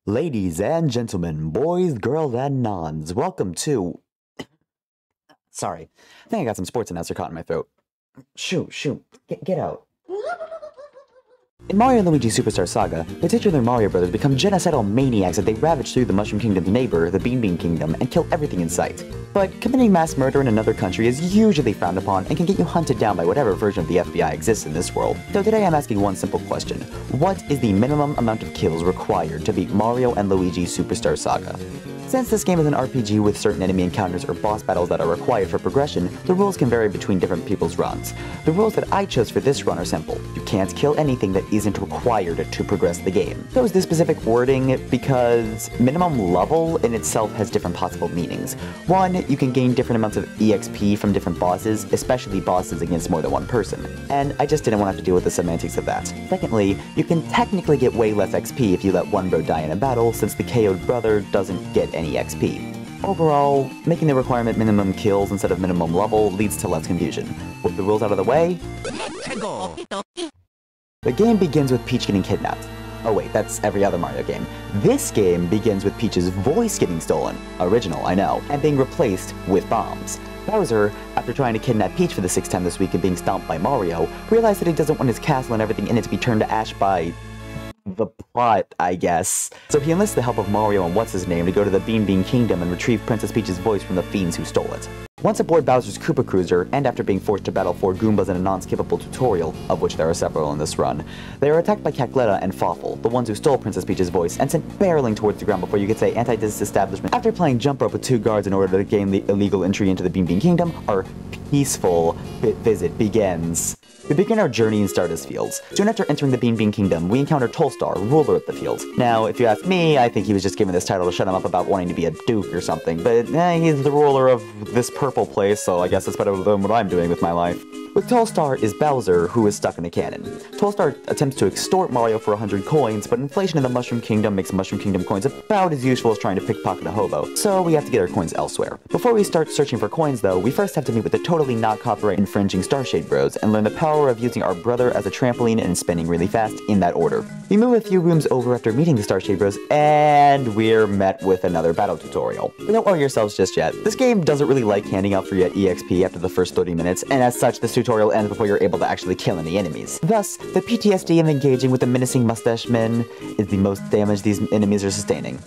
Ladies and gentlemen, boys, girls, and nons, welcome to... Sorry, I think I got some sports announcer caught in my throat. Shoot, get out. In Mario and Luigi Superstar Saga, the titular Mario brothers become genocidal maniacs as they ravage through the Mushroom Kingdom's neighbor, the Bean Kingdom, and kill everything in sight. But committing mass murder in another country is usually frowned upon and can get you hunted down by whatever version of the FBI exists in this world. So today I'm asking one simple question. What is the minimum amount of kills required to beat Mario and Luigi Superstar Saga? Since this game is an RPG with certain enemy encounters or boss battles that are required for progression, the rules can vary between different people's runs. The rules that I chose for this run are simple. You can't kill anything that isn't required to progress the game. I chose this specific wording because minimum level in itself has different possible meanings. One, you can gain different amounts of EXP from different bosses, especially bosses against more than one person. And I just didn't want to have to deal with the semantics of that. Secondly, you can technically get way less XP if you let one bro die in a battle, since the KO'd brother doesn't get any XP. Overall, making the requirement minimum kills instead of minimum level leads to less confusion. With the rules out of the way, the game begins with Peach getting kidnapped. Oh wait, that's every other Mario game. This game begins with Peach's voice getting stolen. Original, I know, and being replaced with bombs. Bowser, after trying to kidnap Peach for the 6th time this week and being stomped by Mario, realized that he doesn't want his castle and everything in it to be turned to ash by the plot, I guess. So he enlists the help of Mario and what's-his-name to go to the Bean Kingdom and retrieve Princess Peach's voice from the fiends who stole it. Once aboard Bowser's Koopa Cruiser, and after being forced to battle 4 Goombas in a non-skippable tutorial, of which there are several in this run, they are attacked by Cackletta and Fawful, the ones who stole Princess Peach's voice, and sent barreling towards the ground before you could say anti-disestablishment. After playing jump rope with 2 guards in order to gain the illegal entry into the Bean Kingdom, our peaceful visit begins. We begin our journey in Stardust Fields. Soon after entering the Bean Kingdom, we encounter Tolstar, ruler of the fields. Now, if you ask me, I think he was just given this title to shut him up about wanting to be a duke or something, but he's the ruler of this purple place, so I guess it's better than what I'm doing with my life. With Tolstar is Bowser, who is stuck in a cannon. Tolstar attempts to extort Mario for 100 coins, but inflation in the Mushroom Kingdom makes Mushroom Kingdom coins about as useful as trying to pickpocket a hobo, so we have to get our coins elsewhere. Before we start searching for coins though, we first have to meet with the totally not copyright infringing Starshade Bros, and learn the power of using our brother as a trampoline and spinning really fast in that order. We move a few rooms over after meeting the Starshade Bros, and we're met with another battle tutorial. But don't worry yourselves just yet. This game doesn't really like handing out free EXP after the first 30 minutes, and as such, this tutorial ends before you're able to actually kill any enemies. Thus, the PTSD of engaging with the menacing mustache men is the most damage these enemies are sustaining.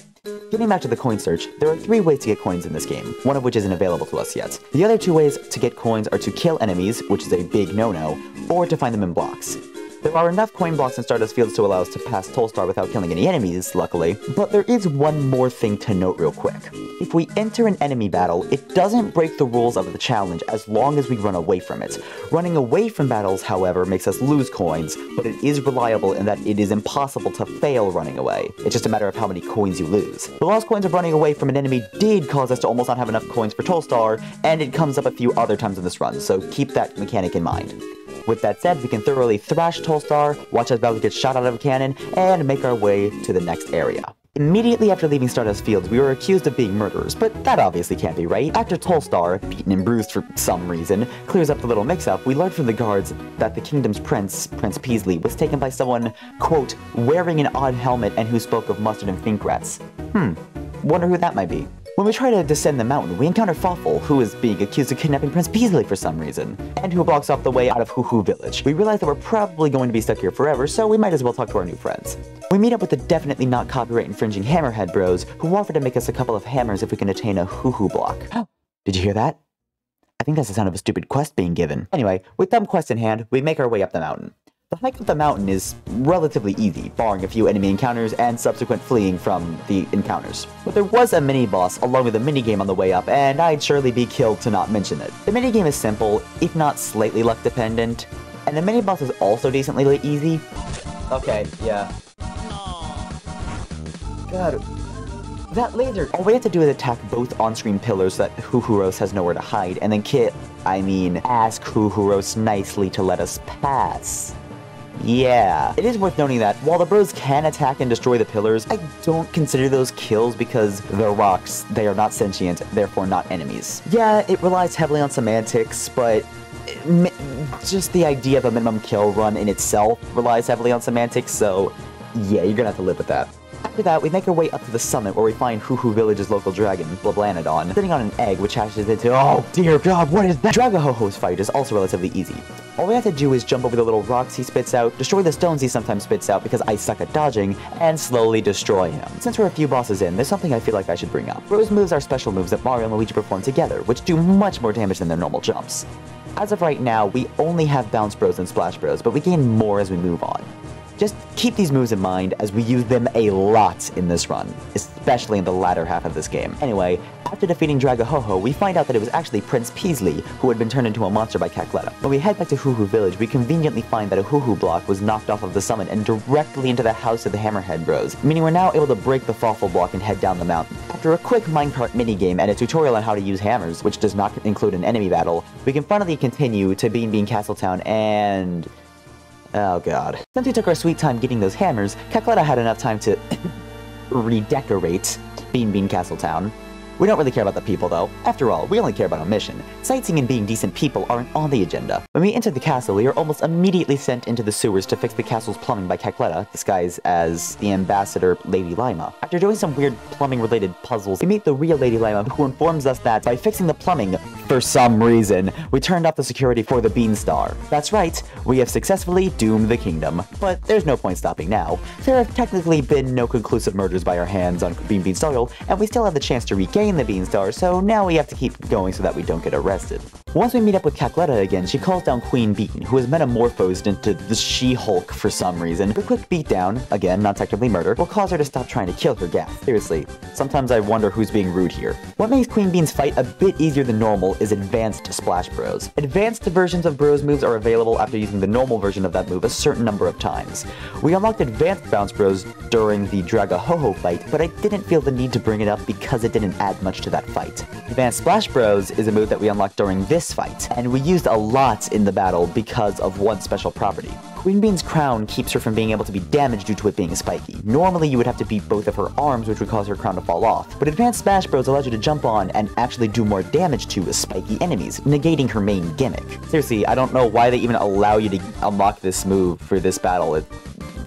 Getting back to the coin search, there are 3 ways to get coins in this game, one of which isn't available to us yet. The other 2 ways to get coins are to kill enemies, which is a big no-no, or to find them in blocks. There are enough coin blocks in Stardust Fields to allow us to pass Tolstar without killing any enemies, luckily, but there is one more thing to note real quick. If we enter an enemy battle, it doesn't break the rules of the challenge as long as we run away from it. Running away from battles, however, makes us lose coins, but it is reliable in that it is impossible to fail running away. It's just a matter of how many coins you lose. The lost coins of running away from an enemy did cause us to almost not have enough coins for Tolstar, and it comes up a few other times in this run, so keep that mechanic in mind. With that said, we can thoroughly thrash Tolstar, watch as Bowser gets shot out of a cannon, and make our way to the next area. Immediately after leaving Stardust Fields, we were accused of being murderers, but that obviously can't be right. After Tolstar, beaten and bruised for some reason, clears up the little mix-up, we learned from the guards that the kingdom's prince, Prince Peasley, was taken by someone, quote, wearing an odd helmet and who spoke of mustard and think rats. Wonder who that might be. When we try to descend the mountain, we encounter Fawful, who is being accused of kidnapping Prince Peasley for some reason, and who blocks off the way out of Hoo Hoo Village. We realize that we're probably going to be stuck here forever, so we might as well talk to our new friends. We meet up with the definitely not copyright infringing Hammerhead Bros, who offer to make us a couple of hammers if we can attain a Hoo Hoo block. Did you hear that? I think that's the sound of a stupid quest being given. Anyway, with dumb quest in hand, we make our way up the mountain. The hike up the mountain is relatively easy, barring a few enemy encounters and subsequent fleeing from the encounters. But there was a mini-boss along with a minigame on the way up, and I'd surely be killed to not mention it. The minigame is simple, if not slightly luck-dependent, and the mini-boss is also decently easy. Okay, yeah. God, that laser, all we have to do is attack both on-screen pillars so that Hoo-Hoo-Rose has nowhere to hide, and then ask Hoo-Hoo-Rose nicely to let us pass. Yeah. It is worth noting that while the bros can attack and destroy the pillars, I don't consider those kills because they're rocks, they are not sentient, therefore not enemies. Yeah, it relies heavily on semantics, but just the idea of a minimum kill run in itself relies heavily on semantics, so yeah, you're gonna have to live with that. After that, we make our way up to the summit where we find Hoo-Hoo Village's local dragon, Blablanodon, sitting on an egg which hatches into— oh dear god, what is that? Dragahoho's fight is also relatively easy. All we have to do is jump over the little rocks he spits out, destroy the stones he sometimes spits out because I suck at dodging, and slowly destroy him. Since we're a few bosses in, there's something I feel like I should bring up. Bros moves are special moves that Mario and Luigi perform together, which do much more damage than their normal jumps. As of right now, we only have Bounce Bros and Splash Bros, but we gain more as we move on. Just keep these moves in mind as we use them a lot in this run, especially in the latter half of this game. Anyway, after defeating Dragahoho, we find out that it was actually Prince Peasley who had been turned into a monster by Cackletta. When we head back to Hoo-Hoo Village, we conveniently find that a Hoo-Hoo block was knocked off of the summit and directly into the house of the Hammerhead Bros, meaning we're now able to break the Fawful block and head down the mountain. After a quick minecart minigame and a tutorial on how to use hammers, which does not include an enemy battle, we can finally continue to Bean Bean Castletown and— oh god. Since we took our sweet time getting those hammers, Cackletta had enough time to redecorate Bean Bean Castletown. We don't really care about the people though. After all, we only care about our mission. Sightseeing and being decent people aren't on the agenda. When we enter the castle, we are almost immediately sent into the sewers to fix the castle's plumbing by Cackletta, disguised as the ambassador Lady Lima. After doing some weird plumbing-related puzzles, we meet the real Lady Lima, who informs us that by fixing the plumbing, for some reason, we turned off the security for the Beanstar. That's right, we have successfully doomed the kingdom. But there's no point stopping now. There have technically been no conclusive murders by our hands on Bean Bean Style, and we still have the chance to regain the Beanstar, so now we have to keep going so that we don't get arrested. Once we meet up with Cackletta again, she calls down Queen Bean, who is metamorphosed into the She-Hulk for some reason. Her quick beatdown, again, not technically murder, will cause her to stop trying to kill her gas. Seriously, sometimes I wonder who's being rude here. What makes Queen Bean's fight a bit easier than normal is Advanced Splash Bros. Advanced versions of Bros moves are available after using the normal version of that move a certain number of times. We unlocked Advanced Bounce Bros during the Dragahoho fight, but I didn't feel the need to bring it up because it didn't add much to that fight. Advanced Splash Bros is a move that we unlocked during this fight, and we used a lot in the battle because of one special property. Queen Bean's crown keeps her from being able to be damaged due to it being spiky. Normally you would have to beat both of her arms, which would cause her crown to fall off, but Advanced Smash Bros allows you to jump on and actually do more damage to spiky enemies, negating her main gimmick. Seriously, I don't know why they even allow you to unlock this move for this battle. It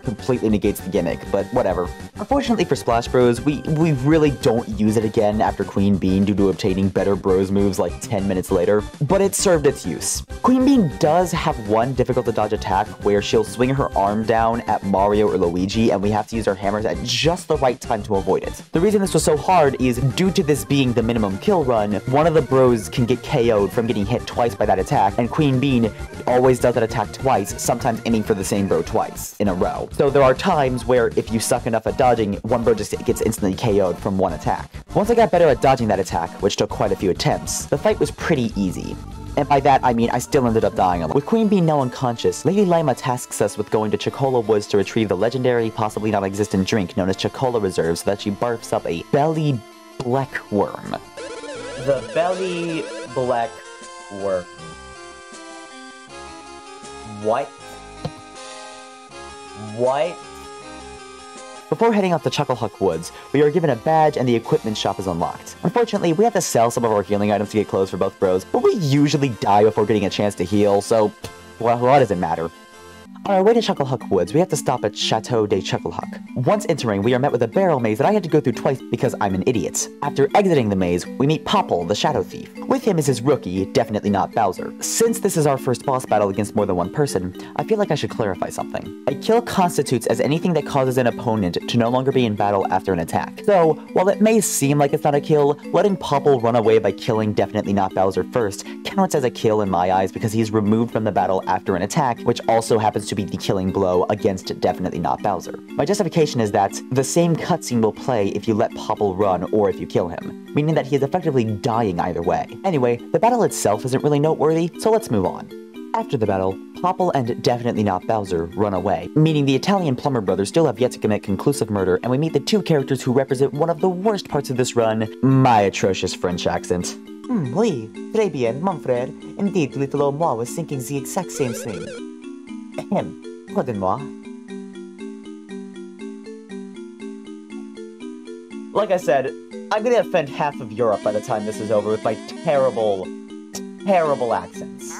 completely negates the gimmick, but whatever. Unfortunately for Splash Bros, we really don't use it again after Queen Bean due to obtaining better Bros moves like 10 minutes later, but it served its use. Queen Bean does have one difficult to dodge attack where she'll swing her arm down at Mario or Luigi and we have to use our hammers at just the right time to avoid it. The reason this was so hard is due to this being the minimum kill run, one of the Bros can get KO'd from getting hit twice by that attack, and Queen Bean always does that attack twice, sometimes aiming for the same Bro twice in a row. So there are times where if you suck enough at dodging, one Bro just gets instantly KO'd from one attack. Once I got better at dodging that attack, which took quite a few attempts, the fight was pretty easy. And by that, I mean I still ended up dying a lot. With Queen Bean now unconscious, Lady Lima tasks us with going to Chocola Woods to retrieve the legendary, possibly non-existent drink known as Chocola Reserve so that she barfs up a belly black worm. The belly black worm. What? What? Before heading off to Chucklehuck Woods, we are given a badge and the equipment shop is unlocked. Unfortunately, we have to sell some of our healing items to get clothes for both Bros, but we usually die before getting a chance to heal, so well, what does it matter? On our way to Chucklehuck Woods, we have to stop at Chateau de Chucklehuck. Once entering, we are met with a barrel maze that I had to go through twice because I'm an idiot. After exiting the maze, we meet Popple, the Shadow Thief. With him is his rookie, definitely not Bowser. Since this is our first boss battle against more than one person, I feel like I should clarify something. A kill constitutes as anything that causes an opponent to no longer be in battle after an attack. So, while it may seem like it's not a kill, letting Popple run away by killing definitely not Bowser first counts as a kill in my eyes because he's removed from the battle after an attack, which also happens to be the killing blow against definitely not Bowser. My justification is that the same cutscene will play if you let Popple run or if you kill him, meaning that he is effectively dying either way. Anyway, the battle itself isn't really noteworthy, so let's move on. After the battle, Popple and definitely not Bowser run away, meaning the Italian plumber brothers still have yet to commit conclusive murder, and we meet the two characters who represent one of the worst parts of this run, my atrocious French accent. Oui, très bien, mon frère. Indeed, little old moi was thinking the exact same thing. Ahem, pardon-moi. Like I said, I'm gonna offend half of Europe by the time this is over with my terrible, terrible accents.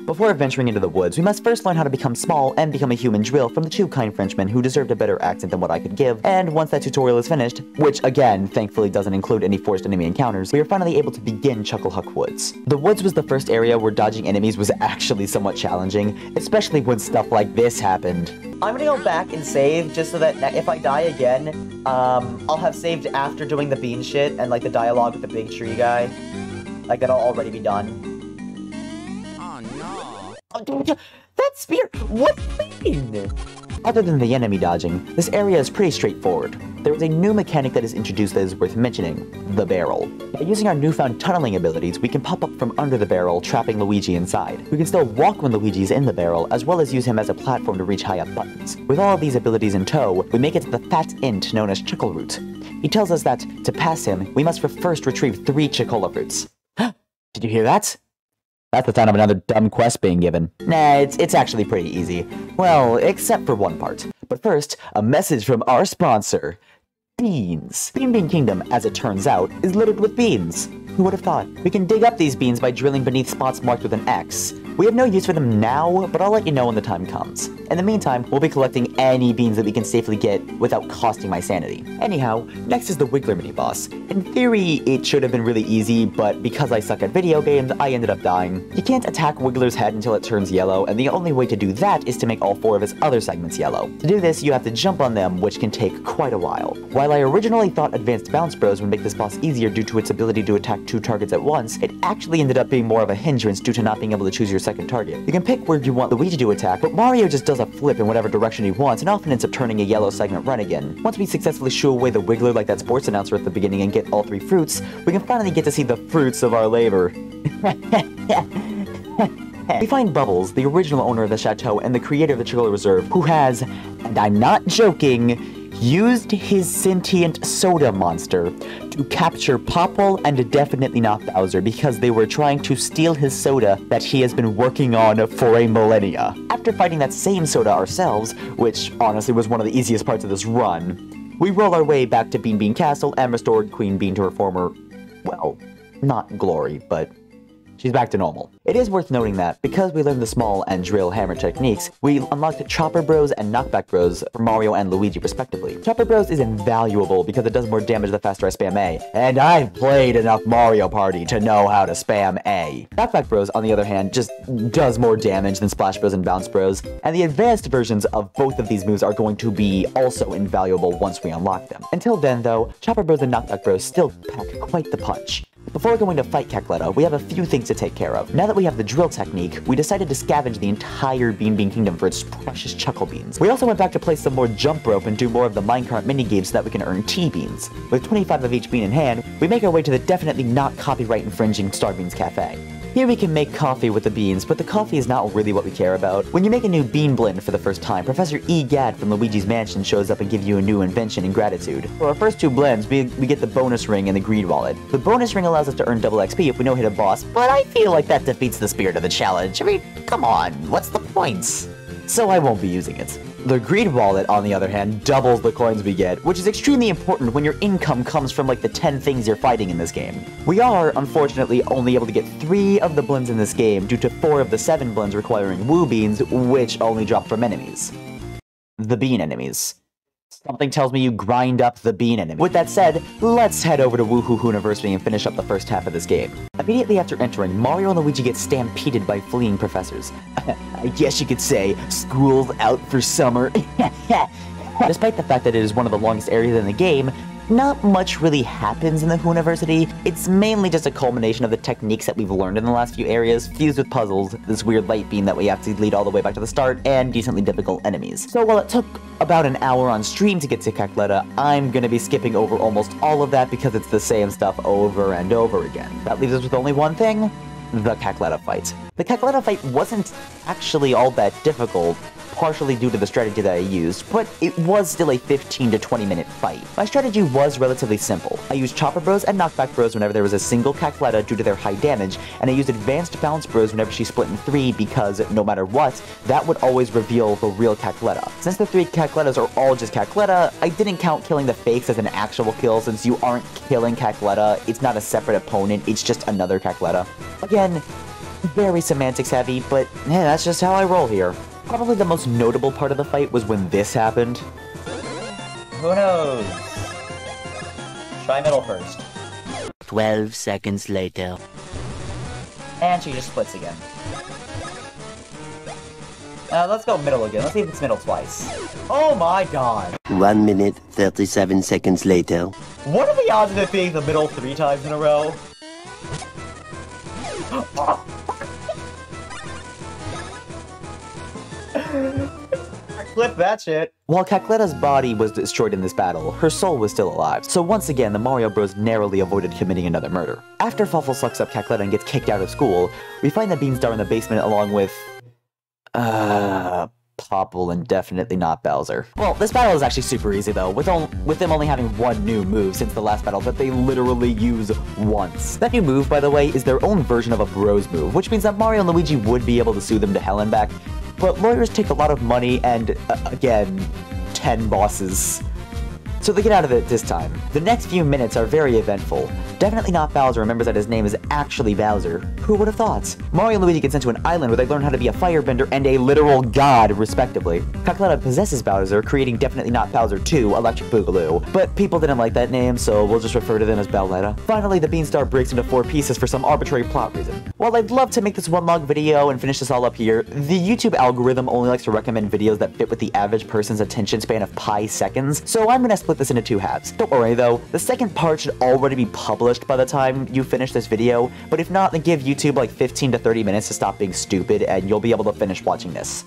Before venturing into the woods, we must first learn how to become small and become a human drill from the two kind Frenchmen who deserved a better accent than what I could give, and once that tutorial is finished, which again, thankfully doesn't include any forced enemy encounters, we are finally able to begin Chucklehuck Woods. The woods was the first area where dodging enemies was actually somewhat challenging, especially when stuff like this happened. I'm gonna go back and save just so that if I die again, I'll have saved after doing the bean shit and like the dialogue with the big tree guy. Like it'll already be done. That spear! What do you mean? Other than the enemy dodging, this area is pretty straightforward. There is a new mechanic that is introduced that is worth mentioning, the barrel. By using our newfound tunneling abilities, we can pop up from under the barrel, trapping Luigi inside. We can still walk when Luigi is in the barrel, as well as use him as a platform to reach high up buttons. With all of these abilities in tow, we make it to the fat int known as Chuckleroot. He tells us that, to pass him, we must first retrieve 3 Chocola fruits. Did you hear that? That's the sound of another dumb quest being given. Nah, it's actually pretty easy. Well, except for one part. But first, a message from our sponsor, beans. Bean Kingdom, as it turns out, is littered with beans. Who would have thought? We can dig up these beans by drilling beneath spots marked with an X. We have no use for them now, but I'll let you know when the time comes. In the meantime, we'll be collecting any beans that we can safely get without costing my sanity. Anyhow, next is the Wiggler mini-boss. In theory, it should have been really easy, but because I suck at video games, I ended up dying. You can't attack Wiggler's head until it turns yellow, and the only way to do that is to make all 4 of his other segments yellow. To do this, you have to jump on them, which can take quite a while. While I originally thought advanced bounce bros would make this boss easier due to its ability to attack 2 targets at once, it actually ended up being more of a hindrance due to not being able to choose your second target. You can pick where you want Luigi to attack, but Mario just does a flip in whatever direction he wants and often ends up turning a yellow segment red again. Once we successfully shoo away the Wiggler like that sports announcer at the beginning and get all 3 fruits, we can finally get to see the fruits of our labor. We find Bubbles, the original owner of the chateau and the creator of the Chocola Reserve, who has, and I'm not joking, used his sentient soda monster to capture Popple and definitely not Bowser because they were trying to steal his soda that he has been working on for a millennia. After fighting that same soda ourselves, which honestly was one of the easiest parts of this run, we roll our way back to Bean Castle and restored Queen Bean to her former, well, not glory, but she's back to normal. It is worth noting that, because we learned the small and drill hammer techniques, we unlocked Chopper Bros and Knockback Bros for Mario and Luigi respectively. Chopper Bros is invaluable because it does more damage the faster I spam A, and I've played enough Mario Party to know how to spam A. Knockback Bros, on the other hand, just does more damage than Splash Bros and Bounce Bros, and the advanced versions of both of these moves are going to be also invaluable once we unlock them. Until then, though, Chopper Bros and Knockback Bros still pack quite the punch. Before going to fight Cackletta, we have a few things to take care of. Now that we have the drill technique, we decided to scavenge the entire Bean Kingdom for its precious Chuckle Beans. We also went back to play some more jump rope and do more of the minecart minigames so that we can earn T-Beans. With 25 of each bean in hand, we make our way to the definitely not copyright infringing Starbeans Cafe. Here we can make coffee with the beans, but the coffee is not really what we care about. When you make a new bean blend for the first time, Professor E. Gadd from Luigi's Mansion shows up and gives you a new invention in gratitude. For our first 2 blends, we get the bonus ring and the greed wallet. The bonus ring allows us to earn double XP if we no-hit a boss, but I feel like that defeats the spirit of the challenge. I mean, come on, what's the points? So I won't be using it. The greed wallet, on the other hand, doubles the coins we get, which is extremely important when your income comes from like the 10 things you're fighting in this game. We are, unfortunately, only able to get 3 of the blends in this game due to 4 of the 7 blends requiring Woo Beans, which only drop from enemies. The bean enemies. Something tells me you grind up the bean enemy. With that said, let's head over to Woohoo University and finish up the first half of this game. Immediately after entering, Mario and Luigi get stampeded by fleeing professors. I guess you could say, school's out for summer. Despite the fact that it is one of the longest areas in the game, not much really happens in the Hooniversity. It's mainly just a culmination of the techniques that we've learned in the last few areas, fused with puzzles, this weird light beam that we have to lead all the way back to the start, and decently difficult enemies. So while it took about an hour on stream to get to Cackletta, I'm gonna be skipping over almost all of that because it's the same stuff over and over again. That leaves us with only one thing: the Cackletta fight. The Cackletta fight wasn't actually all that difficult, partially due to the strategy that I used, but it was still a 15 to 20 minute fight. My strategy was relatively simple. I used Chopper Bros and Knockback Bros whenever there was a single Cackletta due to their high damage, and I used Advanced Bounce Bros whenever she split in 3 because, no matter what, that would always reveal the real Cackletta. Since the 3 Cacklettas are all just Cackletta, I didn't count killing the fakes as an actual kill since you aren't killing Cackletta, it's not a separate opponent, it's just another Cackletta. Again, very semantics heavy, but yeah, that's just how I roll here. Probably the most notable part of the fight was when this happened. Who knows? Try middle first. 12 seconds later. And she just splits again. Let's go middle again. Let's see if it's middle twice. Oh my god! 1 minute, 37 seconds later. What are the odds of it being the middle 3 times in a row? Clip that shit. While Cackleta's body was destroyed in this battle, her soul was still alive, so once again the Mario Bros narrowly avoided committing another murder. After Fuffle sucks up Cackleta and gets kicked out of school, we find the Beanstar in the basement along with... Popple and definitely not Bowser. Well, this battle is actually super easy though, with them only having one new move since the last battle that they literally use once. That new move, by the way, is their own version of a bros move, which means that Mario and Luigi would be able to sue them to hell and back, but lawyers take a lot of money and, again, 10 bosses. So they get out of it this time. The next few minutes are very eventful. Definitely not Bowser remembers that his name is actually Bowser. Who would have thought? Mario and Luigi get sent to an island where they learn how to be a firebender and a literal god, respectively. Cackleta possesses Bowser, creating Definitely Not Bowser 2, Electric Boogaloo. But people didn't like that name, so we'll just refer to them as Bowletta. Finally, the Beanstar breaks into 4 pieces for some arbitrary plot reason. While I'd love to make this one long video and finish this all up here, the YouTube algorithm only likes to recommend videos that fit with the average person's attention span of pi seconds, so I'm gonna split this into 2 halves. Don't worry though, the second part should already be published by the time you finish this video, but if not, then give YouTube like 15 to 30 minutes to stop being stupid and you'll be able to finish watching this.